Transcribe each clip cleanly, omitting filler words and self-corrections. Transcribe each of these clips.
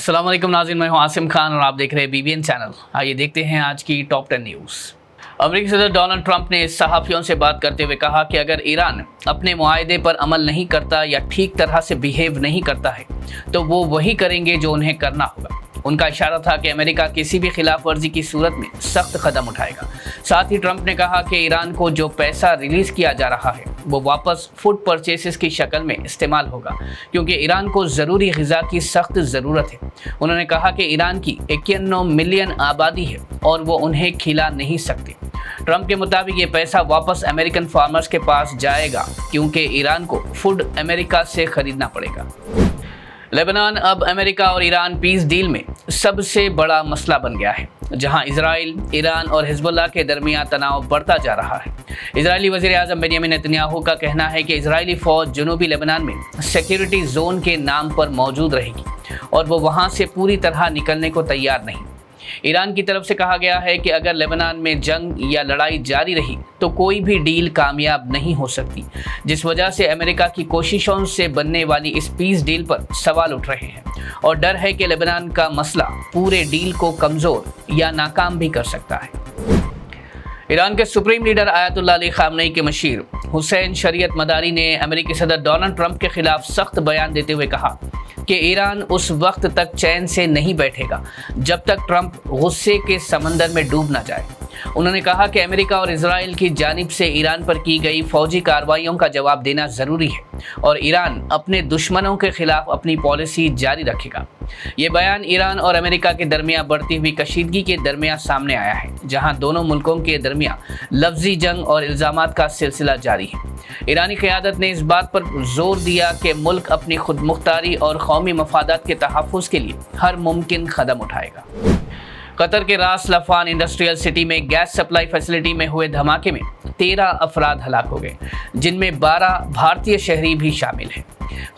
अस्सलाम वालेकुम नाज़रीन, मैं हूं आसिम खान और आप देख रहे हैं BBN चैनल। आइए देखते हैं आज की टॉप 10 न्यूज़। अमेरिकी सदर डोनाल्ड ट्रंप ने सहाफ़ियों से बात करते हुए कहा कि अगर ईरान अपने मुआहदे पर अमल नहीं करता या ठीक तरह से बिहेव नहीं करता है तो वो वही करेंगे जो उन्हें करना होगा। उनका इशारा था कि अमेरिका किसी भी खिलाफ वर्जी की सूरत में सख्त कदम उठाएगा। साथ ही ट्रंप ने कहा कि ईरान को जो पैसा रिलीज किया जा रहा है वो वापस फूड परचेसेस की शक्ल में इस्तेमाल होगा, क्योंकि ईरान को ज़रूरी ग़िज़ा की सख्त ज़रूरत है। उन्होंने कहा कि ईरान की 91 मिलियन आबादी है और वो उन्हें खिला नहीं सकते। ट्रंप के मुताबिक ये पैसा वापस अमेरिकन फार्मर्स के पास जाएगा, क्योंकि ईरान को फूड अमेरिका से खरीदना पड़ेगा। लेबनान अब अमेरिका और ईरान पीस डील में सबसे बड़ा मसला बन गया है, जहां इजराइल, ईरान और हिजबुल्लाह के दरमियान तनाव बढ़ता जा रहा है। इजरायली वज़ीर आज़म बेंयामिन नेतन्याहू का कहना है कि इजरायली फ़ौज जनूबी लेबनान में सिक्योरिटी जोन के नाम पर मौजूद रहेगी और वो वहां से पूरी तरह निकलने को तैयार नहीं। ईरान की तरफ से कहा गया है कि अगर लेबनान में जंग या लड़ाई जारी रही तो कोई भी डील कामयाब नहीं हो सकती, जिस वजह से अमेरिका की कोशिशों से बनने वाली इस पीस डील पर सवाल उठ रहे हैं और डर है कि लेबनान का मसला पूरे डील को कमज़ोर या नाकाम भी कर सकता है। ईरान के supreme leader Ayatollah Ali Khamenei के मशीर हुसैन शरीयत मदारी ने अमेरिकी सदर डोनाल्ड ट्रंप के खिलाफ सख्त बयान देते हुए कहा कि ईरान उस वक्त तक चैन से नहीं बैठेगा जब तक ट्रंप गुस्से के समंदर में डूब ना जाए। उन्होंने कहा कि अमेरिका और इजराइल की जानिब से ईरान पर की गई फौजी कार्रवाइयों का जवाब देना ज़रूरी है और ईरान अपने दुश्मनों के खिलाफ अपनी पॉलिसी जारी रखेगा। ये बयान ईरान और अमेरिका के दरमियान बढ़ती हुई कशीदगी के दरमियान सामने आया है, जहां दोनों मुल्कों के दरमियान लफ्जी जंग और इल्ज़ामात का सिलसिला जारी है। ईरानी क़यादत ने इस बात पर जोर दिया कि मुल्क अपनी खुद मुख्तारी और कौमी मफादात के तहफ़्फ़ुज़ के लिए हर मुमकिन कदम उठाएगा। कतर के रास लफान इंडस्ट्रियल सिटी में गैस सप्लाई फैसिलिटी में हुए धमाके में 13 अफराद हलाक हो गए, जिनमें 12 भारतीय शहरी भी शामिल हैं।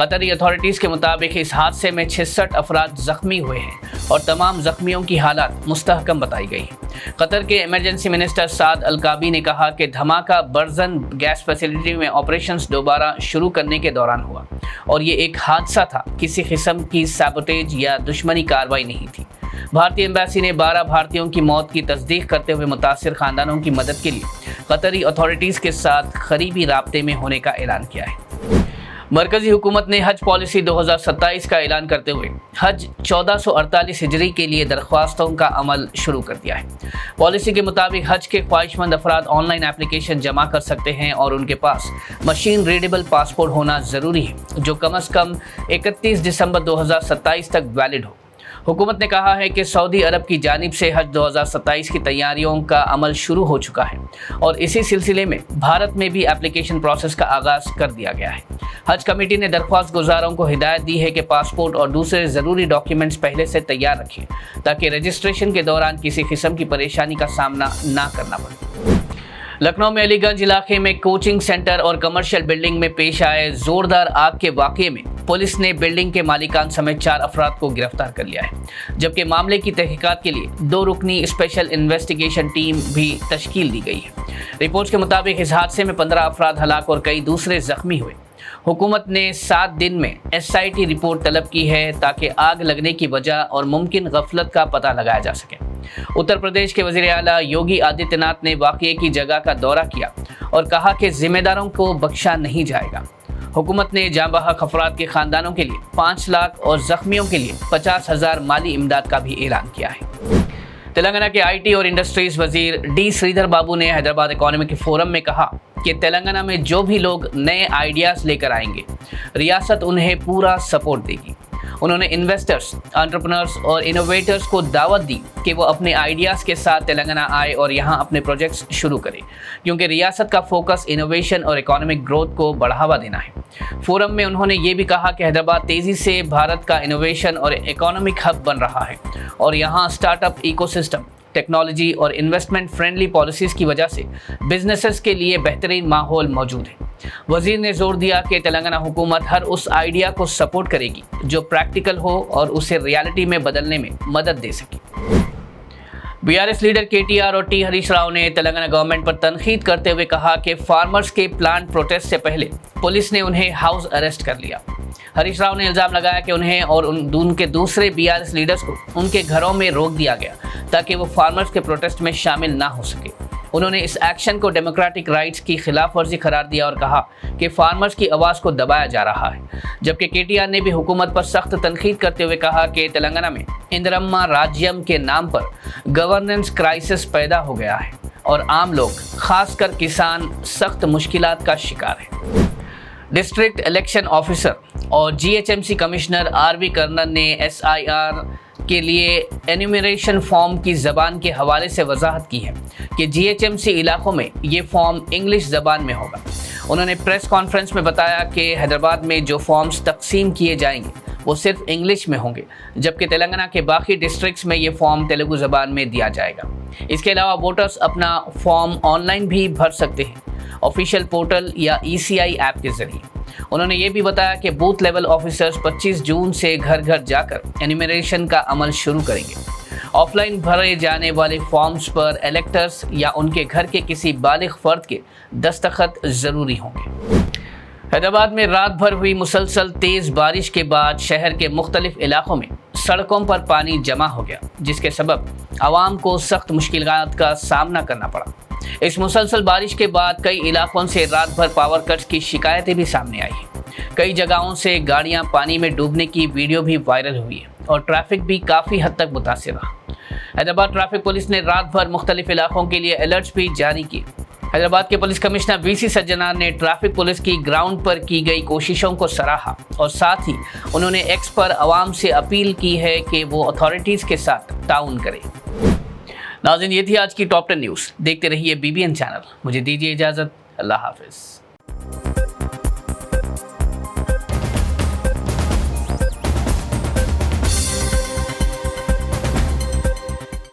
कतरी अथॉरिटीज़ के मुताबिक इस हादसे में 66 अफराद ज़ख्मी हुए हैं और तमाम ज़ख्मियों की हालत मुस्तहकम बताई गई है। कतर के इमरजेंसी मिनिस्टर साद अल-काबी ने कहा कि धमाका बर्जन गैस फैसिलिटी में ऑपरेशंस दोबारा शुरू करने के दौरान हुआ और ये एक हादसा था, किसी किस्म की सैबोटेज या दुश्मनी कार्रवाई नहीं थी। भारतीय एम्बेसी ने 12 भारतीयों की मौत की तस्दीक करते हुए मुतासिर खानदानों की मदद के लिए कतरी अथॉरिटीज़ के साथ करीबी राब्ते में होने का ऐलान किया है। मरकज़ी हुकूमत ने हज पॉलिसी 2027 का ऐलान करते हुए हज 1448 हिजरी के लिए दरख्वास्तों का अमल शुरू कर दिया है। पॉलिसी के मुताबिक हज के ख्वाहिशमंद अफराद ऑनलाइन एप्लीकेशन जमा कर सकते हैं और उनके पास मशीन रीडेबल पासपोर्ट होना ज़रूरी है, जो कम अज़ कम 31 दिसंबर 2027 तक वैलिड हो। हुकूमत ने कहा है कि सऊदी अरब की जानिब से हज 2027 की तैयारियों का अमल शुरू हो चुका है और इसी सिलसिले में भारत में भी एप्लीकेशन प्रोसेस का आगाज़ कर दिया गया है। हज कमेटी ने दरख्वास्त गुजारों को हिदायत दी है कि पासपोर्ट और दूसरे ज़रूरी डॉक्यूमेंट्स पहले से तैयार रखें, ताकि रजिस्ट्रेशन के दौरान किसी किस्म की परेशानी का सामना ना करना पड़े। लखनऊ में अलीगंज इलाके में कोचिंग सेंटर और कमर्शियल बिल्डिंग में पेश आए जोरदार आग के वाक़ये में पुलिस ने बिल्डिंग के मालिकान समेत 4 अफराद को गिरफ्तार कर लिया है, जबकि मामले की तहकीकात के लिए 2 रुकनी स्पेशल इन्वेस्टिगेशन टीम भी तश्कील दी गई है। रिपोर्ट्स के मुताबिक इस हादसे में 15 अफराद हलाक और कई दूसरे जख्मी हुए। हुकूमत ने 7 दिन में SIT रिपोर्ट तलब की है, ताकि आग लगने की वजह और मुमकिन गफलत का पता लगाया जा सके। उत्तर प्रदेश के वज़ीर आला योगी आदित्यनाथ ने वाक़ये की जगह का दौरा किया और कहा कि जिम्मेदारों को बख्शा नहीं जाएगा। हुकूमत ने जाँ बहक अफराद के ख़ानदानों के लिए 5 लाख और ज़ख्मियों के लिए 50,000 माली इमदाद का भी ऐलान किया है। तेलंगाना के IT और इंडस्ट्रीज़ वज़ीर D श्रीधर बाबू ने हैदराबाद इकोनॉमिक फोरम में कहा कि तेलंगाना में जो भी लोग नए आइडियाज़ लेकर आएंगे, रियासत उन्हें पूरा सपोर्ट देगी। उन्होंने इन्वेस्टर्स, एंटरप्रेन्योर्स और इनोवेटर्स को दावत दी कि वो अपने आइडियाज़ के साथ तेलंगाना आए और यहाँ अपने प्रोजेक्ट्स शुरू करें, क्योंकि रियासत का फोकस इनोवेशन और इकोनॉमिक ग्रोथ को बढ़ावा देना है। फोरम में उन्होंने ये भी कहा कि हैदराबाद तेज़ी से भारत का इनोवेशन और इकोनॉमिक हब बन रहा है और यहाँ स्टार्टअप इकोसिस्टम, टेक्नोलॉजी और इन्वेस्टमेंट फ्रेंडली पॉलिसीज़ की वजह से बिजनेसेस के लिए बेहतरीन माहौल मौजूद है। वज़ीर ने जोर दिया कि तेलंगाना हुकूमत हर उस आइडिया को सपोर्ट करेगी जो प्रैक्टिकल हो और उसे रियलिटी में बदलने में मदद दे सके। बीआरएस लीडर केटीआर और टी हरीश राव ने तेलंगाना गवर्नमेंट पर तनकीद करते हुए कहा कि फार्मर्स के प्लांट प्रोटेस्ट से पहले पुलिस ने उन्हें हाउस अरेस्ट कर लिया। हरीश राव ने इल्जाम लगाया कि उन्हें और उनके दूसरे बीआरएस लीडर्स को उनके घरों में रोक दिया गया ताकि वो फार्मर्स के प्रोटेस्ट में शामिल ना हो सके। उन्होंने इस एक्शन को डेमोक्रेटिक राइट्स की खिलाफ वर्जी करार दिया और कहा कि फार्मर्स की आवाज़ को दबाया जा रहा है। जबकि केटीआर ने भी हुकूमत पर सख्त तनकीद करते हुए कहा कि तेलंगाना में इंदिरम्मा राज्यम के नाम पर गवर्नेंस क्राइसिस पैदा हो गया है और आम लोग, खासकर किसान, सख्त मुश्किलात का शिकार है। डिस्ट्रिक्ट इलेक्शन ऑफिसर और जीएचएमसी कमिश्नर आरवी कर्नल ने एसआईआर के लिए एन्यूमरेशन फॉर्म की ज़बान के हवाले से वजाहत की है कि जीएचएमसी इलाकों में ये फॉर्म इंग्लिश ज़बान में होगा। उन्होंने प्रेस कॉन्फ्रेंस में बताया कि हैदराबाद में जो फॉर्म्स तकसीम किए जाएंगे वो सिर्फ इंग्लिश में होंगे, जबकि तेलंगाना के बाकी डिस्ट्रिक्ट्स में ये फॉर्म तेलुगु ज़बान में दिया जाएगा। इसके अलावा वोटर्स अपना फॉर्म ऑनलाइन भी भर सकते हैं, ऑफिशियल पोर्टल या ईसीआई ऐप के जरिए। उन्होंने ये भी बताया कि बूथ लेवल ऑफिसर्स 25 जून से घर घर जाकर एन्यूमरेशन का अमल शुरू करेंगे। ऑफलाइन भरे जाने वाले फॉर्म्स पर इलेक्टर्स या उनके घर के किसी बालिग फर्द के दस्तखत ज़रूरी होंगे। हैदराबाद में रात भर हुई मुसलसल तेज़ बारिश के बाद शहर के मुख्तलिफ इलाकों में सड़कों पर पानी जमा हो गया, जिसके सबब आवाम को सख्त मुश्किलात का सामना करना पड़ा। इस मुसलसल बारिश के बाद कई इलाकों से रात भर पावर कट्स की शिकायतें भी सामने आई हैं। कई जगहों से गाड़ियां पानी में डूबने की वीडियो भी वायरल हुई है और ट्रैफिक भी काफ़ी हद तक मुतासिर रहा। हैदराबाद ट्रैफिक पुलिस ने रात भर मुख्तलिफ इलाकों के लिए अलर्ट्स भी जारी किए। हैदराबाद के पुलिस कमिश्नर वीसी सज्जनार ने ट्रैफिक पुलिस की ग्राउंड पर की गई कोशिशों को सराहा और साथ ही उन्होंने एक्स पर आवाम से अपील की है कि वो अथॉरिटीज़ के साथ ताउन करें। नाज़रीन, ये थी आज की टॉप 10 न्यूज़। देखते रहिए बीबीएन चैनल। मुझे दीजिए इजाज़त। अल्लाह हाफिज़।